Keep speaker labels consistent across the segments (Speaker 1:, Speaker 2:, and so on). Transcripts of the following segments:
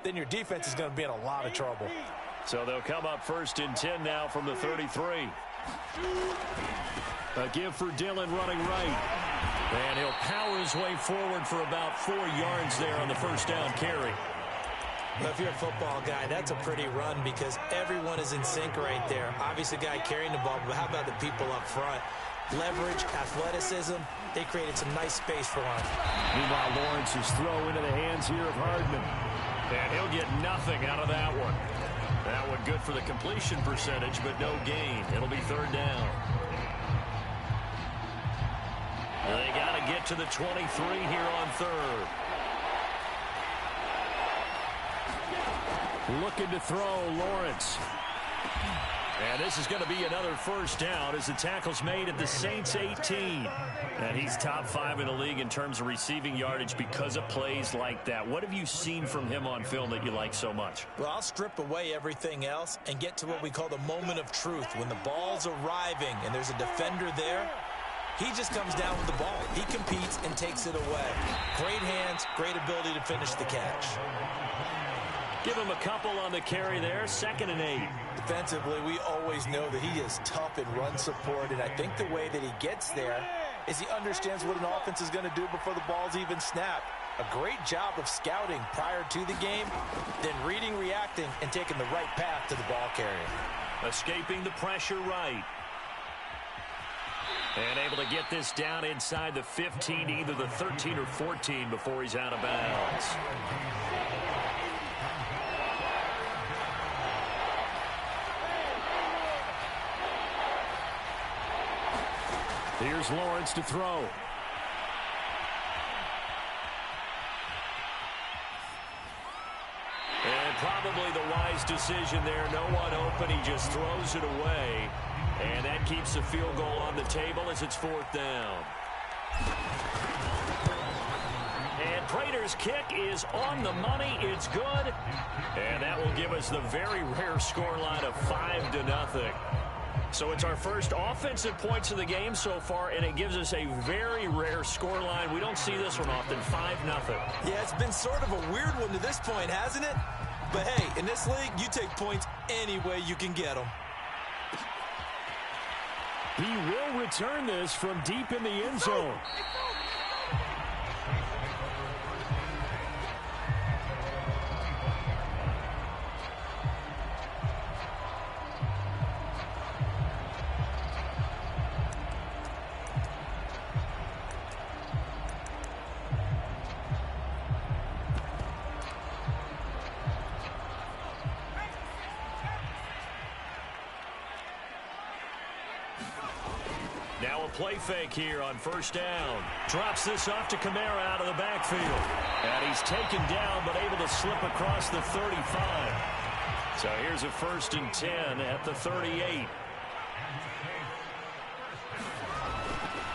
Speaker 1: then your defense is going to be in a lot of trouble.
Speaker 2: So they'll come up 1st and 10 now from the 33. A give for Dillon running right. And he'll power his way forward for about 4 yards there on the first down carry.
Speaker 1: Well, if you're a football guy, that's a pretty run because everyone is in sync right there. Obviously, the guy carrying the ball, but how about the people up front? Leverage, athleticism, they created some nice space for him.
Speaker 2: Meanwhile, Lawrence's throw into the hands here of Hardman. And he'll get nothing out of that one. That one good for the completion percentage, but no gain. It'll be 3rd down. They got to get to the 23 here on 3rd. Looking to throw, Lawrence. And this is going to be another first down as the tackle's made at the Saints 18. And he's top 5 in the league in terms of receiving yardage because of plays like that. What have you seen from him on film that you like so much?
Speaker 1: Well, I'll strip away everything else and get to what we call the moment of truth. When the ball's arriving and there's a defender there, he just comes down with the ball. He competes and takes it away. Great hands, great ability to finish the catch.
Speaker 2: Give him a couple on the carry there, 2nd and 8.
Speaker 1: Defensively, we always know that he is tough in run support, and I think the way that he gets there is he understands what an offense is going to do before the ball's even snapped. A great job of scouting prior to the game, then reading, reacting, and taking the right path to the ball carrier.
Speaker 2: Escaping the pressure right. And able to get this down inside the 15, either the 13 or 14 before he's out of bounds. Here's Lawrence to throw. And probably the wise decision there. No one open. He just throws it away. And that keeps the field goal on the table as it's 4th down. And Prater's kick is on the money. It's good. And that will give us the very rare scoreline of 5-0. So it's our first offensive points of the game so far, and it gives us a very rare scoreline. We don't see this one often, 5-0.
Speaker 1: Yeah, it's been sort of a weird one to this point, hasn't it? But hey, in this league, you take points any way you can get them.
Speaker 2: He will return this from deep in the end zone. Now a play fake here on 1st down. Drops this off to Kamara out of the backfield. And he's taken down but able to slip across the 35. So here's a 1st and 10 at the 38.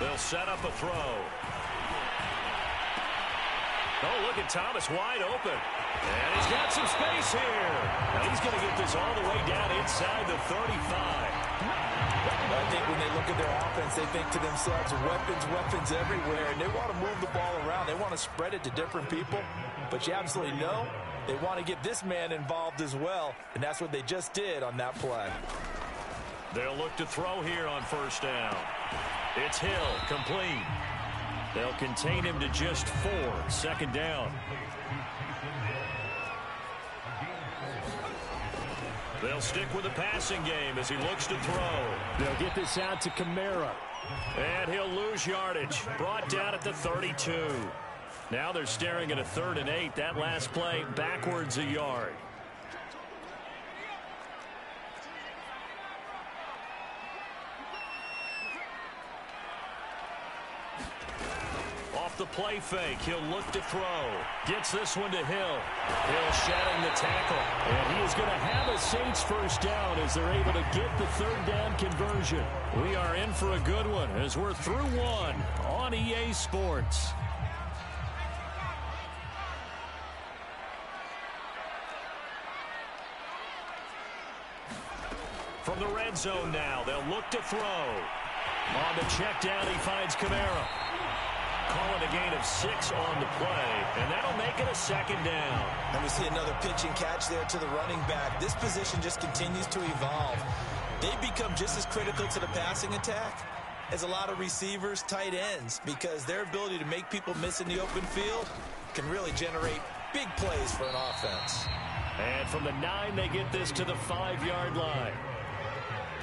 Speaker 2: They'll set up a throw. Oh, look at Thomas wide open. And he's got some space here. And he's going to get this all the way down inside the 35.
Speaker 1: I think when they look at their offense, they think to themselves, weapons everywhere, and they want to move the ball around. They want to spread it to different people, but you absolutely know they want to get this man involved as well, and that's what they just did on that play.
Speaker 2: They'll look to throw here on 1st down. It's Hill, complete. They'll contain him to just 4, 2nd down. They'll stick with the passing game as he looks to throw. They'll get this out to Kamara. And he'll lose yardage. Brought down at the 32. Now they're staring at a 3rd and 8. That last play backwards a yard. The play fake. He'll look to throw. Gets this one to Hill. Hill shedding the tackle. And he is going to have a Saints 1st down as they're able to get the 3rd down conversion. We are in for a good one as we're through one on EA Sports. From the red zone now, they'll look to throw. On the check down, he finds Kamara. calling a gain of 6 on the play, and that'll make it a second down.
Speaker 1: And we see another pitch and catch there to the running back. This position just continues to evolve. They become just as critical to the passing attack as a lot of receivers, tight ends, because their ability to make people miss in the open field can really generate big plays for an offense.
Speaker 2: And from the 9, they get this to the 5-yard line.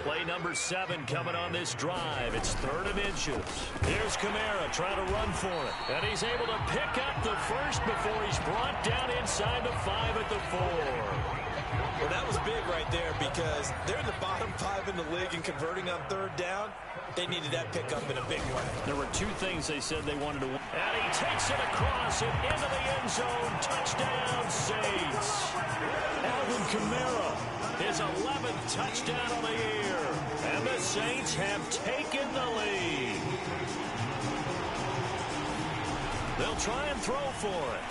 Speaker 2: Play number 7 coming on this drive. It's 3rd and inches. Here's Kamara trying to run for it. And he's able to pick up the first before he's brought down inside the 5 at the 4.
Speaker 1: Well, that was big right there because they're in the bottom 5 in the league and converting on 3rd down. They needed that pickup in a big way.
Speaker 2: There were 2 things they said they wanted to win. And he takes it across and into the end zone. Touchdown, Saints. Alvin Kamara, his 11th touchdown of the year. And the Saints have taken the lead. They'll try and throw for it.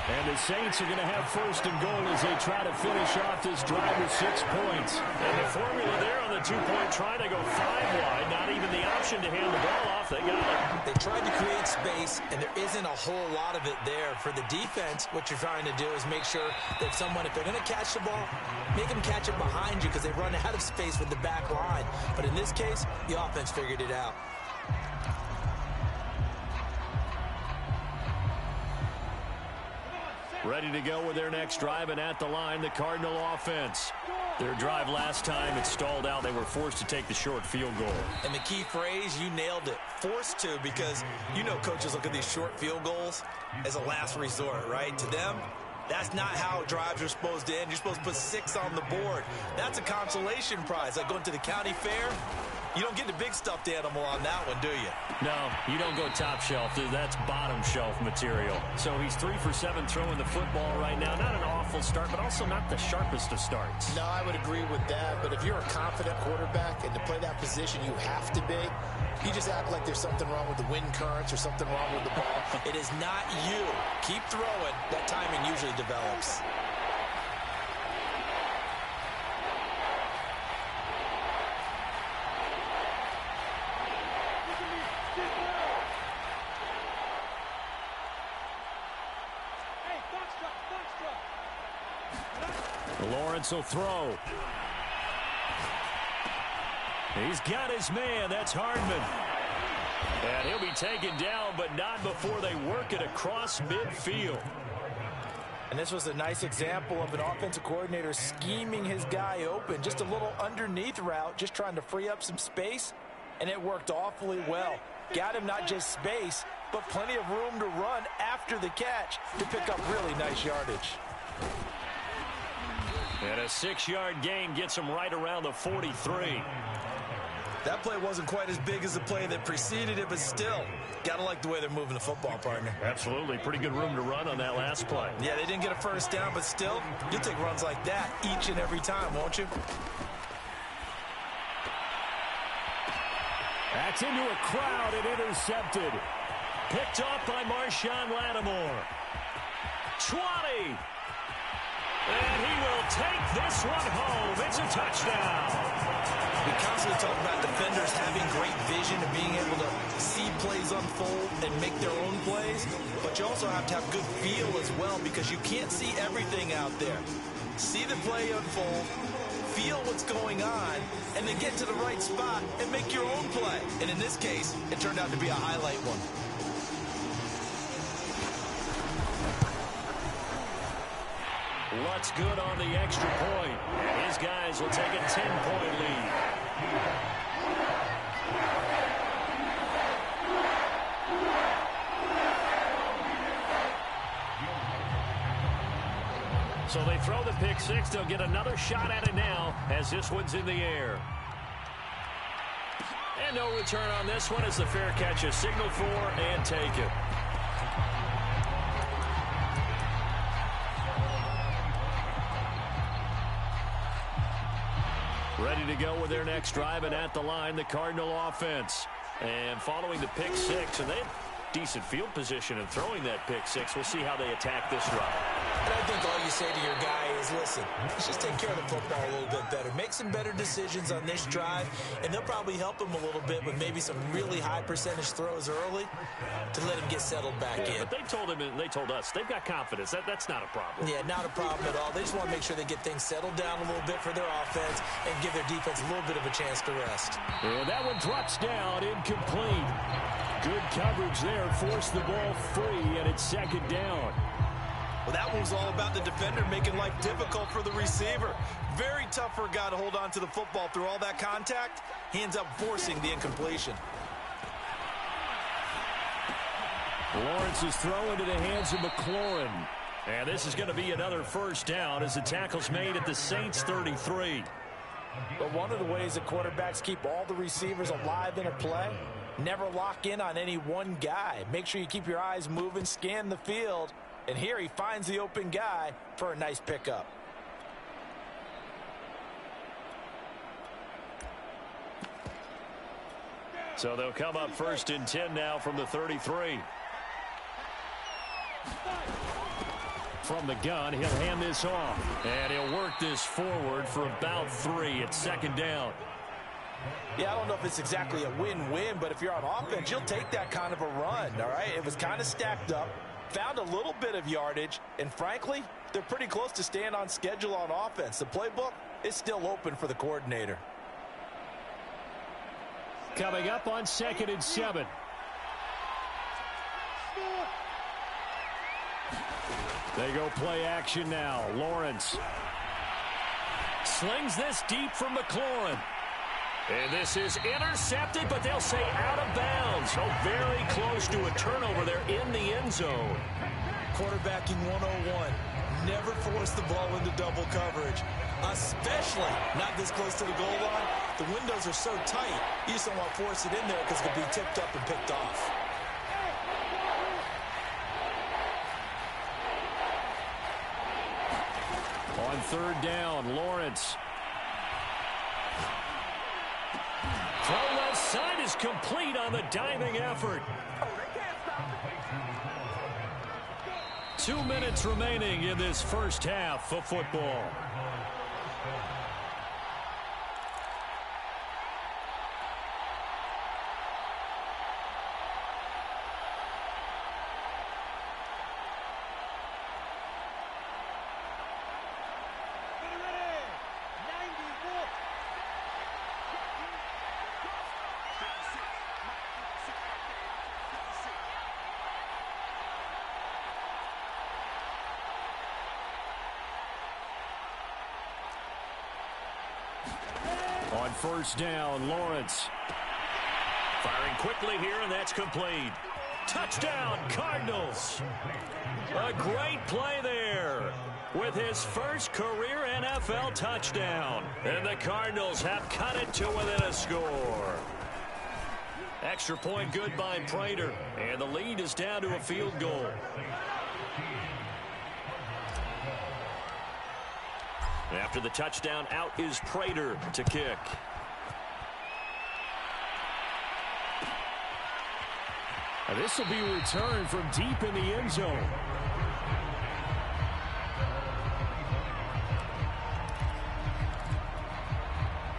Speaker 2: And the Saints are going to have 1st and goal as they try to finish off this drive with 6 points. And the formula there on the 2-point try, they go 5 wide. Not even the option to hand the ball off. They got it.
Speaker 1: They tried to create space, and there isn't a whole lot of it there. For the defense, what you're trying to do is make sure that someone, if they're going to catch the ball, make them catch it behind you because they run out of space with the back line. But in this case, the offense figured it out.
Speaker 2: Ready to go with their next drive, and at the line, the Cardinal offense. Their drive last time, it stalled out. They were forced to take the short field goal.
Speaker 1: And the key phrase, you nailed it. Forced to, because you know coaches look at these short field goals as a last resort, right? To them, that's not how drives are supposed to end. You're supposed to put 6 on the board. That's a consolation prize. Like going to the county fair, you don't get the big stuffed animal on that one, do you?
Speaker 2: No, you don't go top shelf. That's bottom shelf material. So he's 3 for 7 throwing the football right now. Not an awful start, but also not the sharpest of starts.
Speaker 3: No, I would agree with that. But if you're a confident quarterback and to play that position you have to be, you just act like there's something wrong with the wind currents or something wrong with the ball.
Speaker 1: It is not you. Keep throwing. That timing usually develops.
Speaker 2: Lawrence will throw. He's got his man. That's Hardman. And he'll be taken down, but not before they work it across midfield.
Speaker 1: And this was a nice example of an offensive coordinator scheming his guy open. Just a little underneath route, just trying to free up some space, and it worked awfully well. Got him not just space, but plenty of room to run after the catch to pick up really nice yardage.
Speaker 2: And a 6-yard gain gets him right around the 43.
Speaker 1: That play wasn't quite as big as the play that preceded it, but still, gotta like the way they're moving the football, partner.
Speaker 2: Absolutely. Pretty good room to run on that last play.
Speaker 1: Yeah, they didn't get a first down, but still, you'll take runs like that each and every time, won't you?
Speaker 2: That's into a crowd and intercepted. Picked off by Marshawn Lattimore. 20. And he will take this one home. It's a touchdown.
Speaker 1: We constantly talk about defenders having great vision and being able to see plays unfold and make their own plays, but you also have to have good feel as well because you can't see everything out there. See the play unfold, feel what's going on, and then get to the right spot and make your own play. And in this case, it turned out to be a highlight one.
Speaker 2: Lutz good on the extra point. His guys will take a 10-point lead. So they throw the pick six. They'll get another shot at it now as this one's in the air. And no return on this one as the fair catch is signaled for and taken. Ready to go with their next drive, and at the line, the Cardinal offense. And following the pick six, and they have decent field position in throwing that pick six. We'll see how they attack this drive.
Speaker 1: And I think all you say to your guy is, listen, let's just take care of the football a little bit better. Make some better decisions on this drive, and they'll probably help him a little bit with maybe some really high percentage throws early to let him get settled back in.
Speaker 2: But they told him, and they told us, they've got confidence. That's not a problem.
Speaker 1: Yeah, not a problem at all. They just want to make sure they get things settled down a little bit for their offense and give their defense a little bit of a chance to rest.
Speaker 2: And that one drops down, incomplete. Good coverage there, forced the ball free, and it's second down.
Speaker 1: Well, that one was all about the defender making life difficult for the receiver. Very tough for a guy to hold on to the football through all that contact. He ends up forcing the incompletion.
Speaker 2: Lawrence is thrown into the hands of McLaurin. And this is going to be another first down as the tackle's made at the Saints' 33.
Speaker 1: But one of the ways that quarterbacks keep all the receivers alive in a play, never lock in on any one guy. Make sure you keep your eyes moving, scan the field. And here he finds the open guy for a nice pickup.
Speaker 2: So they'll come up first and 10 now from the 33. From the gun, he'll hand this off. And he'll work this forward for about 3. It's second down.
Speaker 1: Yeah, I don't know if it's exactly a win-win, but if you're on offense, you'll take that kind of a run, all right? It was kind of stacked up. Found a little bit of yardage, and frankly, they're pretty close to staying on schedule on offense. The playbook is still open for the coordinator.
Speaker 2: Coming up on 2nd and 7. They go play action now. Lawrence slings this deep from McLaurin. And this is intercepted, but they'll say out of bounds. So very close to a turnover there in the end zone.
Speaker 1: Quarterbacking 101. Never force the ball into double coverage, especially not this close to the goal line. The windows are so tight, you just don't want to force it in there because it could be tipped up and picked off.
Speaker 2: On third down, Lawrence. Throw left side is complete on the diving effort. 2 minutes remaining in this first half of football. On first down, Lawrence. Firing quickly here, and that's complete. Touchdown, Cardinals. A great play there with his first career NFL touchdown. And the Cardinals have cut it to within a score. Extra point good by Prater, and the lead is down to a field goal. After the touchdown, out is Prater to kick. And this will be returned from deep in the end zone.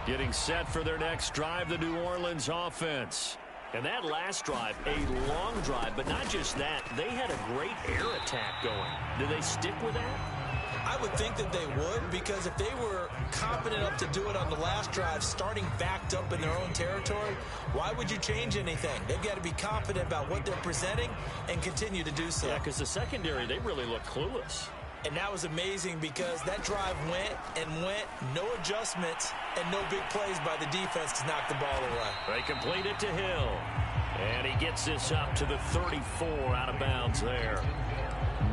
Speaker 2: Getting set for their next drive, the New Orleans offense. And that last drive, a long drive, but not just that. They had a great air attack going. Do they stick with that?
Speaker 1: I would think that they would, because if they were confident enough to do it on the last drive, starting backed up in their own territory, why would you change anything? They've got to be confident about what they're presenting and continue to do so.
Speaker 2: Yeah, because the secondary, they really look clueless.
Speaker 1: And that was amazing because that drive went and went, no adjustments, and no big plays by the defense to knock the ball away.
Speaker 2: They complete it to Hill. And he gets this up to the 34 out of bounds there.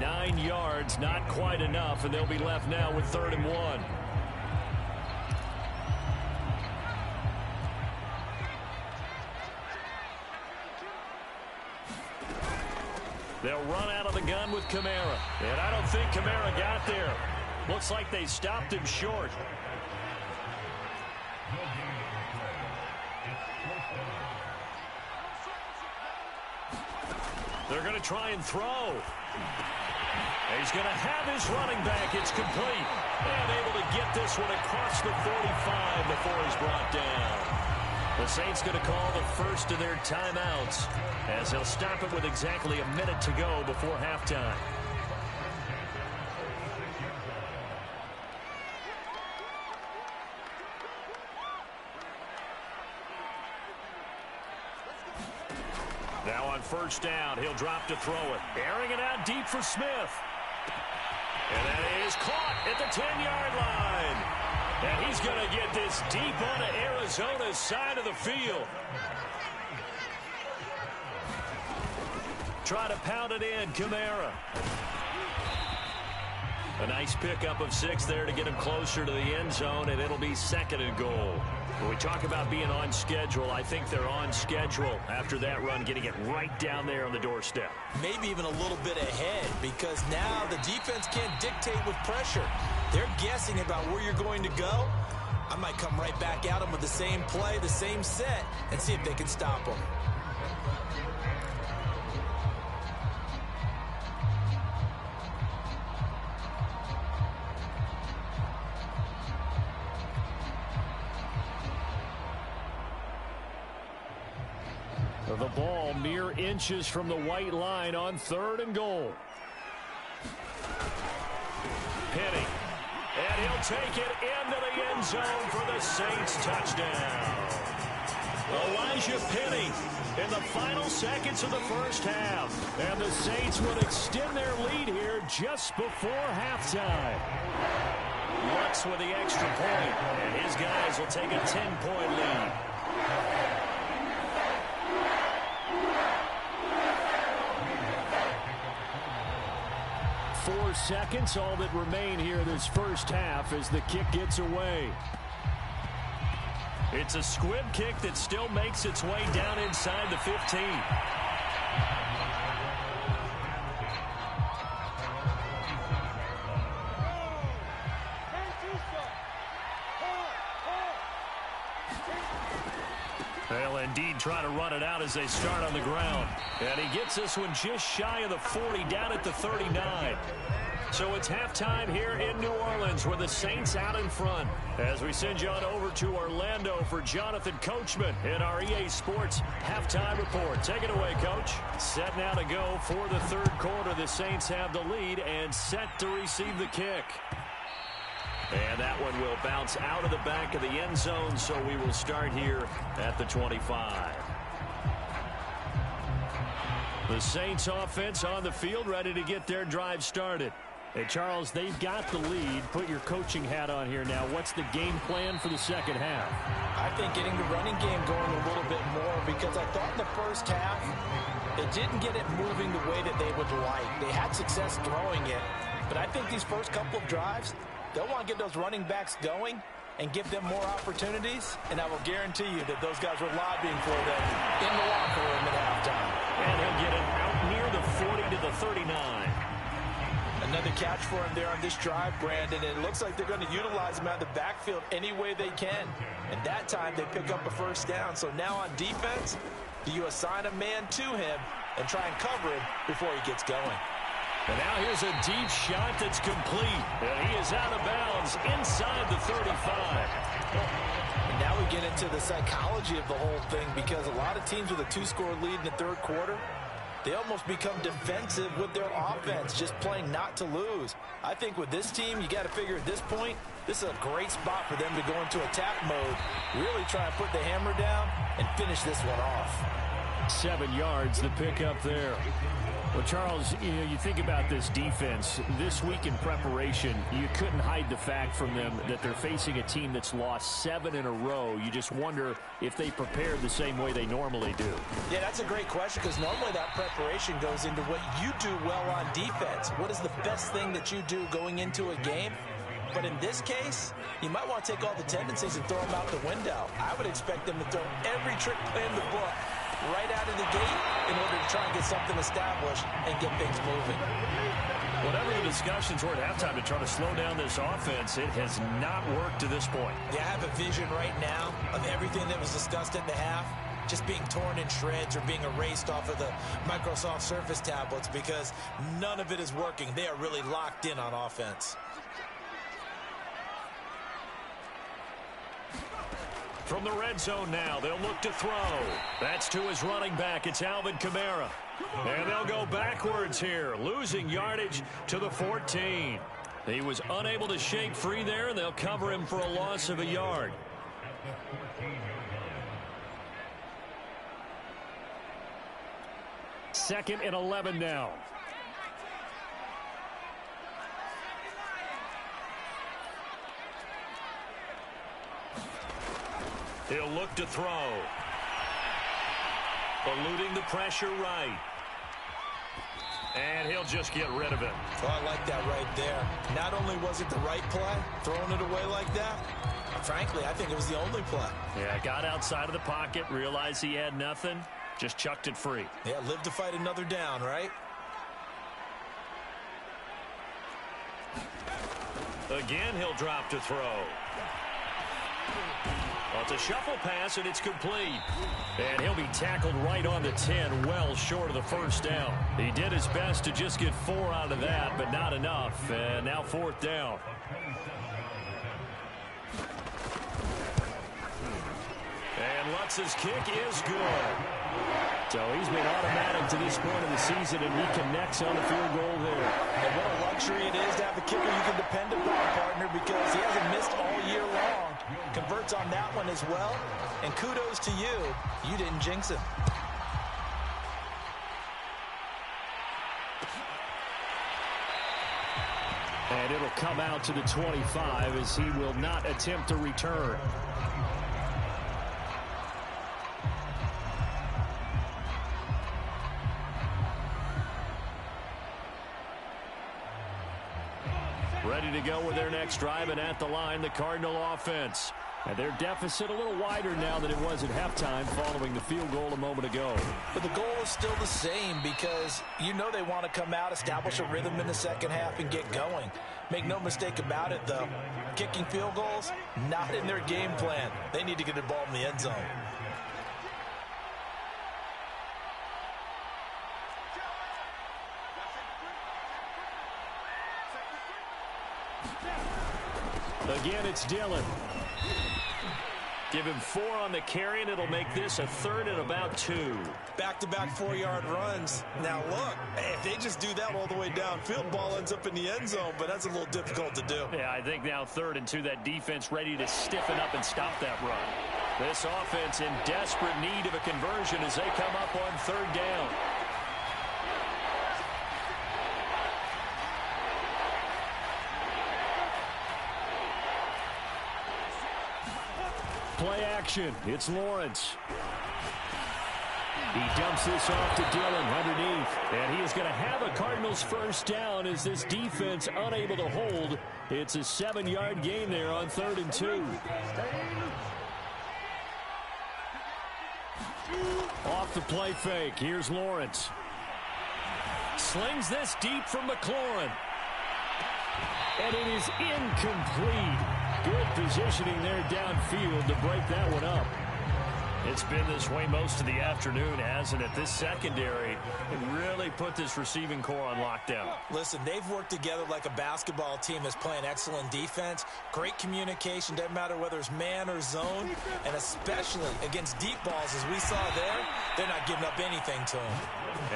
Speaker 2: 9 yards, not quite enough, and they'll be left now with 3rd and 1. They'll run out of the gun with Kamara. And I don't think Kamara got there. Looks like they stopped him short. They're going to try and throw. He's going to have his running back. It's complete. And able to get this one across the 45 before he's brought down. The Saints going to call the first of their timeouts as they'll stop it with exactly a minute to go before halftime. Now on first down, he'll drop to throw it. Airing it out deep for Smith. And that is caught at the 10-yard line. And he's going to get this deep onto Arizona's side of the field. Try to pound it in, Kamara. A nice pickup of 6 there to get him closer to the end zone, and it'll be 2nd and goal. When we talk about being on schedule, I think they're on schedule after that run, getting it right down there on the doorstep.
Speaker 1: Maybe even a little bit ahead, because now the defense can't dictate with pressure. They're guessing about where you're going to go. I might come right back at them with the same play, the same set, and see if they can stop them.
Speaker 2: The ball mere inches from the white line on 3rd and goal. Penny. And he'll take it into the end zone for the Saints touchdown. Elijah Penny in the final seconds of the first half. And the Saints would extend their lead here just before halftime. Lutz with the extra point, and his guys will take a 10-point lead. 4 seconds, all that remain here this first half as the kick gets away. It's a squib kick that still makes its way down inside the 15. They'll indeed try to run it out as they start on the ground. And he gets this one just shy of the 40, down at the 39. So it's halftime here in New Orleans with the Saints out in front. As we send you on over to Orlando for Jonathan Coachman in our EA Sports halftime report. Take it away, Coach. Set now to go for the 3rd quarter. The Saints have the lead and set to receive the kick. And that one will bounce out of the back of the end zone, so we will start here at the 25. The Saints offense on the field, ready to get their drive started. Hey, Charles, they've got the lead. Put your coaching hat on here now. What's the game plan for the second half?
Speaker 1: I think getting the running game going a little bit more, because I thought in the first half they didn't get it moving the way that they would like. They had success throwing it, but I think these first couple of drives, they'll want to get those running backs going and give them more opportunities, and I will guarantee you that those guys were lobbying for them in the locker room at halftime.
Speaker 2: And he'll get it out near the 40 to the 39.
Speaker 1: Another catch for him there on this drive, Brandon, and it looks like they're going to utilize him out of the backfield any way they can. And that time they pick up a first down. So now on defense, do you assign a man to him and try and cover him before he gets going?
Speaker 2: And now here's a deep shot that's complete. And he is out of bounds inside the 35.
Speaker 1: And now we get into the psychology of the whole thing, because a lot of teams with a 2-score lead in the 3rd quarter, they almost become defensive with their offense, just playing not to lose. I think with this team, you got to figure at this point, this is a great spot for them to go into attack mode, really try and put the hammer down and finish this one off.
Speaker 2: 7 yards, the pickup there. Well, Charles, you think about this defense. This week in preparation, you couldn't hide the fact from them that they're facing a team that's lost 7 in a row. You just wonder if they prepared the same way they normally do.
Speaker 1: Yeah, that's a great question, because normally that preparation goes into what you do well on defense. What is the best thing that you do going into a game? But in this case, you might want to take all the tendencies and throw them out the window. I would expect them to throw every trick play in the book right out of the gate in order to try and get something established and get things moving.
Speaker 2: Whatever the discussions were at halftime to try to slow down this offense, it has not worked to this point.
Speaker 1: Yeah, I have a vision right now of everything that was discussed at the half.
Speaker 3: just being torn in shreds or being erased off of the Microsoft Surface tablets because none of it is working. They are really locked in on offense.
Speaker 2: From the red zone now, they'll look to throw. That's to his running back. It's Alvin Kamara. And they'll go backwards here, losing yardage to the 14. He was unable to shake free there, and they'll cover him for a loss of a yard. Second and 11 now. He'll look to throw. Eluding the pressure right. And he'll just get rid of it.
Speaker 3: Oh, I like that right there. Not only was it the right play, throwing it away like that, frankly, I think it was the only play.
Speaker 2: Yeah, got outside of the pocket, realized he had nothing, just chucked it free.
Speaker 3: Yeah, live to fight another down, right?
Speaker 2: Again, he'll drop to throw. Well, it's a shuffle pass, and it's complete. And he'll be tackled right on the 10, well short of the first down. He did his best to just get 4 out of that, but not enough. And now 4th down. And Lutz's kick is good. So he's been automatic to this point of the season, and he connects on the field goal there.
Speaker 3: And what a luxury it is to have a kicker you can depend upon, partner, because he hasn't missed all year long. Converts on that one as well. And kudos to you. You didn't jinx him.
Speaker 2: And it'll come out to the 25 as he will not attempt to return. Ready to go with their next drive, and at the line, the Cardinal offense. And their deficit a little wider now than it was at halftime following the field goal a moment ago.
Speaker 3: But the goal is still the same because you know they want to come out, establish a rhythm in the second half, and get going. Make no mistake about it, though. Kicking field goals, not in their game plan. They need to get the ball in the end zone.
Speaker 2: Again, it's Dillon. Give him 4 on the carry, and it'll make this a 3rd and about 2.
Speaker 3: Back-to-back 4-yard runs. Now, look, if they just do that all the way downfield, ball ends up in the end zone, but that's a little difficult to do.
Speaker 2: Yeah, I think now 3rd and 2, that defense ready to stiffen up and stop that run. This offense in desperate need of a conversion as they come up on 3rd down. Play action. It's Lawrence. He dumps this off to Dillon underneath. And he is going to have a Cardinals first down as this defense unable to hold. It's a 7-yard gain there on 3rd and 2. Off the play fake. Here's Lawrence. Slings this deep from McLaurin. And it is incomplete. Good positioning there downfield to break that one up. It's been this way most of the afternoon, hasn't it? This secondary really put this receiving core on lockdown.
Speaker 3: Listen, they've worked together like a basketball team that's playing excellent defense. Great communication, doesn't matter whether it's man or zone. And especially against deep balls, as we saw there, they're not giving up anything to them.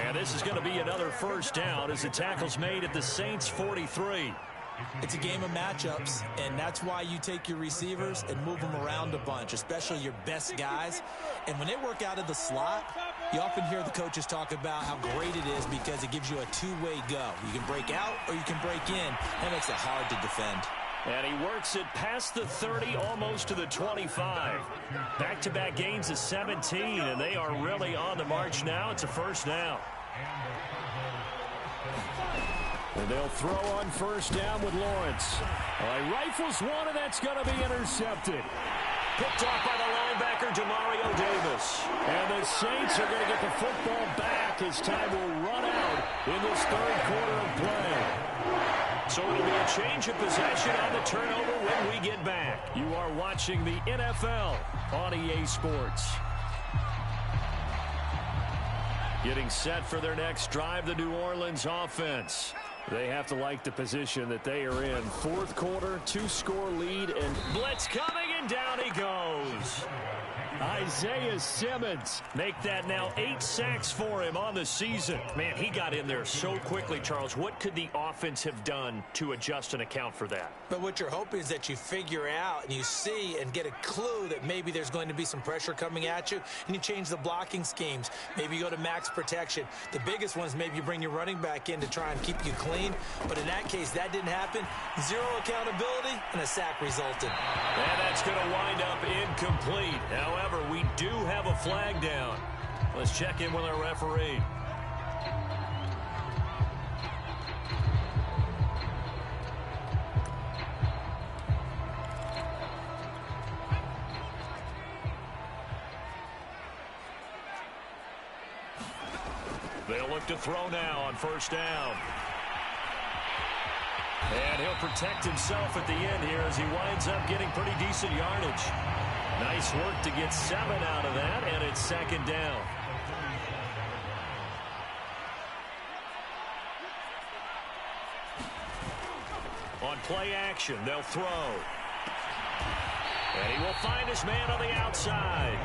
Speaker 2: And this is going to be another first down as the tackle's made at the Saints' 43.
Speaker 3: It's a game of matchups, and that's why you take your receivers and move them around a bunch, especially your best guys. And when they work out of the slot, you often hear the coaches talk about how great it is because it gives you a two-way go. You can break out or you can break in. That makes it hard to defend.
Speaker 2: And he works it past the 30, almost to the 25. Back-to-back gains of 17, and they are really on the march now. It's a first down. And they'll throw on first down with Lawrence. He rifles one, and that's going to be intercepted. Picked off by the linebacker, Demario Davis. And the Saints are going to get the football back as time will run out in this 3rd quarter of play. So it'll be a change of possession on the turnover when we get back. You are watching the NFL on EA Sports. Getting set for their next drive, the New Orleans offense. They have to like the position that they are in. Fourth quarter, 2-score lead, and blitz coming, and down he goes. Isaiah Simmons, make that now 8 sacks for him on the season. Man, he got in there so quickly, Charles. What could the offense have done to adjust and account for that?
Speaker 3: But what you're hoping is that you figure out and you see and get a clue that maybe there's going to be some pressure coming at you, and you change the blocking schemes. Maybe you go to max protection. The biggest one is maybe you bring your running back in to try and keep you clean. But in that case, that didn't happen. Zero accountability, and a sack resulted.
Speaker 2: And that's going to wind up incomplete. However, we do have a flag down. Let's check in with our referee. They'll look to throw now on first down. And he'll protect himself at the end here as he winds up getting pretty decent yardage. Nice work to get 7 out of that, and it's second down. On play action, they'll throw. And he will find his man on the outside.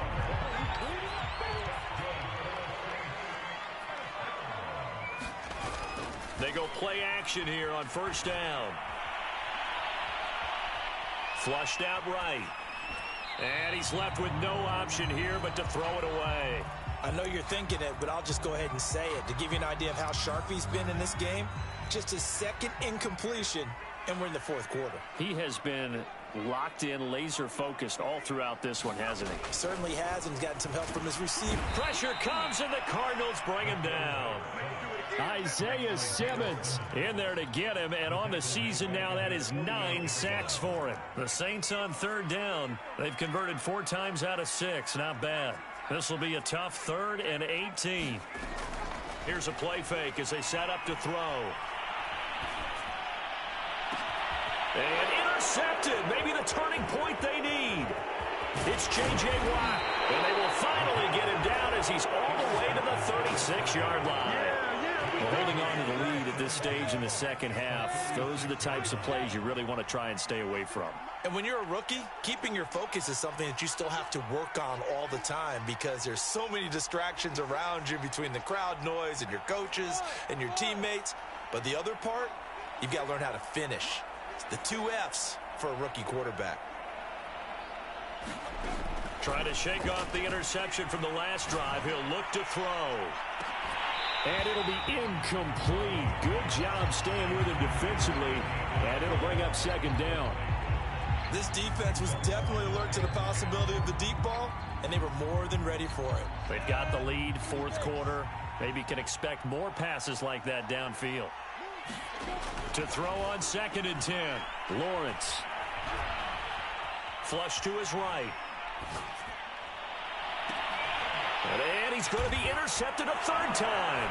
Speaker 2: They go play action here on first down. Flushed out right. And he's left with no option here but to throw it away.
Speaker 3: I know you're thinking it, but I'll just go ahead and say it. To give you an idea of how sharp he's been in this game, just his second incompletion, and we're in the fourth quarter.
Speaker 2: He has been locked in, laser-focused all throughout this one, hasn't he?
Speaker 3: He certainly has, and he's gotten some help from his receiver.
Speaker 2: Pressure comes, and the Cardinals bring him down. Isaiah Simmons in there to get him, and on the season now, that is 9 sacks for him. The Saints on third down. They've converted 4 times out of 6. Not bad. This will be a tough 3rd and 18. Here's a play fake as they set up to throw. And intercepted. Maybe the turning point they need. It's J.J. Watt, and they will finally get him down as he's all the way to the 36-yard line. Well, holding on to the lead at this stage in the second half, those are the types of plays you really want to try and stay away from.
Speaker 3: And when you're a rookie, keeping your focus is something that you still have to work on all the time because there's so many distractions around you between the crowd noise and your coaches and your teammates. But the other part, you've got to learn how to finish. It's the 2 F's for a rookie quarterback.
Speaker 2: Trying to shake off the interception from the last drive. He'll look to throw. And it'll be incomplete. Good job staying with him defensively. And it'll bring up second down.
Speaker 3: This defense was definitely alert to the possibility of the deep ball, and they were more than ready for it.
Speaker 2: They've got the lead, fourth quarter. Maybe can expect more passes like that downfield. To throw on 2nd and 10. Lawrence. Flush to his right. And he's going to be intercepted a 3rd time.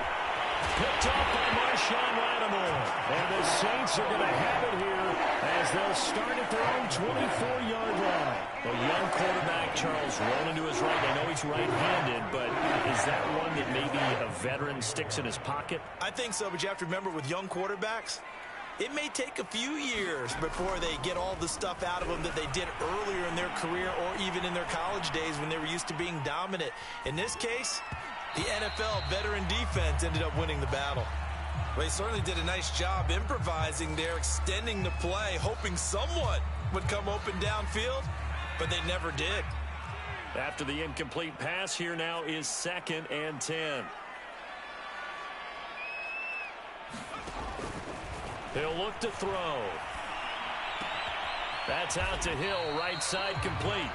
Speaker 2: Picked off by Marshawn Lattimore. And the Saints are going to have it here as they'll start at their own 24-yard line. A young quarterback, Charles, rolling to his right. I know he's right-handed, but is that one that maybe a veteran sticks in his pocket?
Speaker 3: I think so, but you have to remember with young quarterbacks, it may take a few years before they get all the stuff out of them that they did earlier in their career or even in their college days when they were used to being dominant. In this case, the NFL veteran defense ended up winning the battle. They certainly did a nice job improvising there, extending the play, hoping someone would come open downfield, but they never did.
Speaker 2: After the incomplete pass, here now is 2nd and 10. He'll look to throw. That's out to Hill, right side complete.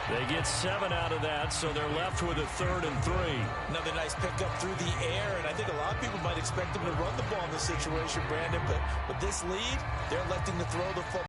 Speaker 2: They get 7 out of that, so they're left with a 3rd and 3.
Speaker 3: Another nice pickup through the air, and I think a lot of people might expect them to run the ball in this situation, Brandon, but with this lead, they're electing to throw the football.